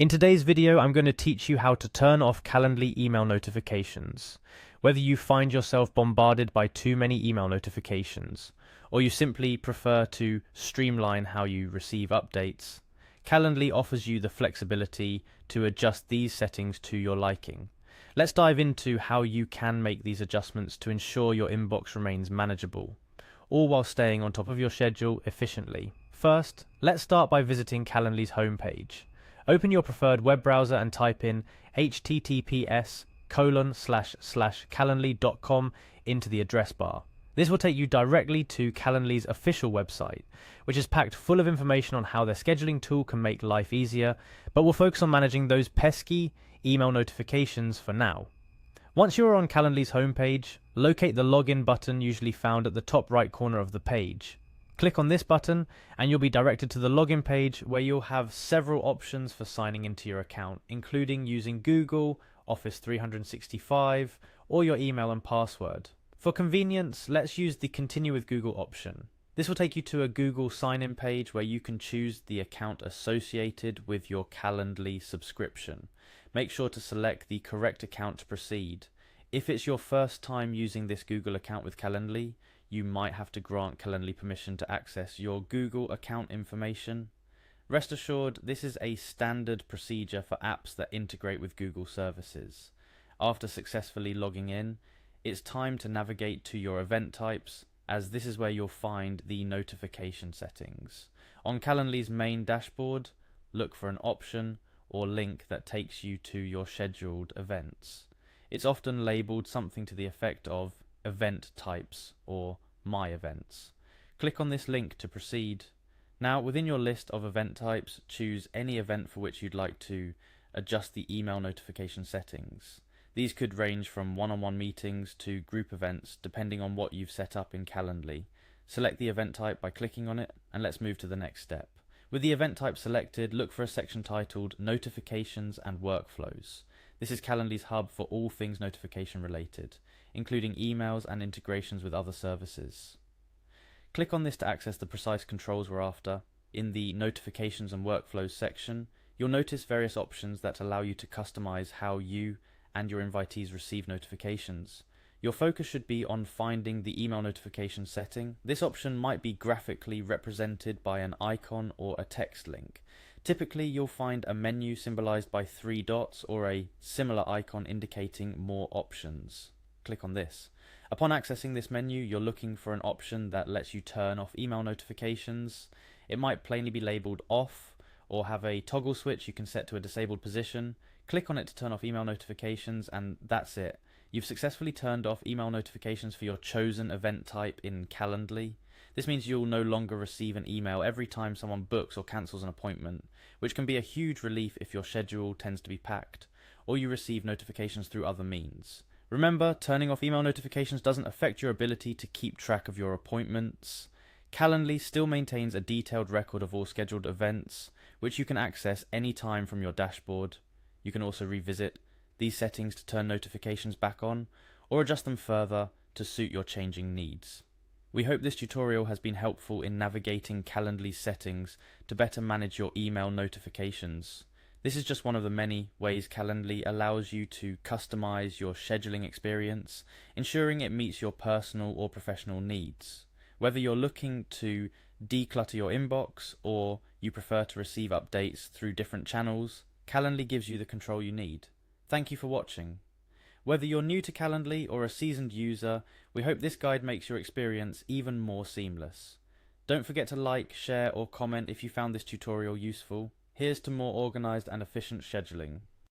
In today's video, I'm going to teach you how to turn off Calendly email notifications. Whether you find yourself bombarded by too many email notifications, or you simply prefer to streamline how you receive updates, Calendly offers you the flexibility to adjust these settings to your liking. Let's dive into how you can make these adjustments to ensure your inbox remains manageable, all while staying on top of your schedule efficiently. First, let's start by visiting Calendly's homepage. Open your preferred web browser and type in https://calendly.com into the address bar. This will take you directly to Calendly's official website, which is packed full of information on how their scheduling tool can make life easier, but we'll focus on managing those pesky email notifications for now. Once you're on Calendly's homepage, locate the login button usually found at the top right corner of the page. Click on this button and you'll be directed to the login page where you'll have several options for signing into your account, including using Google, Office 365, or your email and password. For convenience, let's use the Continue with Google option. This will take you to a Google sign-in page where you can choose the account associated with your Calendly subscription. Make sure to select the correct account to proceed. If it's your first time using this Google account with Calendly, you might have to grant Calendly permission to access your Google account information. Rest assured, this is a standard procedure for apps that integrate with Google services. After successfully logging in, it's time to navigate to your event types, as this is where you'll find the notification settings. On Calendly's main dashboard, look for an option or link that takes you to your scheduled events. It's often labeled something to the effect of event types or my events. Click on this link to proceed. Now, within your list of event types, choose any event for which you'd like to adjust the email notification settings. These could range from one-on-one meetings to group events, depending on what you've set up in Calendly. Select the event type by clicking on it, and let's move to the next step. With the event type selected, look for a section titled Notifications and Workflows. This is Calendly's hub for all things notification related, including emails and integrations with other services. Click on this to access the precise controls we're after. In the Notifications and Workflows section, you'll notice various options that allow you to customize how you and your invitees receive notifications. Your focus should be on finding the email notification setting. This option might be graphically represented by an icon or a text link. Typically, you'll find a menu symbolized by 3 dots or a similar icon indicating more options. Click on this. Upon accessing this menu, you're looking for an option that lets you turn off email notifications. It might plainly be labeled off or have a toggle switch you can set to a disabled position. Click on it to turn off email notifications, and that's it. You've successfully turned off email notifications for your chosen event type in Calendly. This means you'll no longer receive an email every time someone books or cancels an appointment, which can be a huge relief if your schedule tends to be packed, or you receive notifications through other means. Remember, turning off email notifications doesn't affect your ability to keep track of your appointments. Calendly still maintains a detailed record of all scheduled events, which you can access anytime from your dashboard. You can also revisit these settings to turn notifications back on, or adjust them further to suit your changing needs. We hope this tutorial has been helpful in navigating Calendly's settings to better manage your email notifications. This is just one of the many ways Calendly allows you to customize your scheduling experience, ensuring it meets your personal or professional needs. Whether you're looking to declutter your inbox or you prefer to receive updates through different channels, Calendly gives you the control you need. Thank you for watching. Whether you're new to Calendly or a seasoned user, we hope this guide makes your experience even more seamless. Don't forget to like, share or comment if you found this tutorial useful. Here's to more organized and efficient scheduling.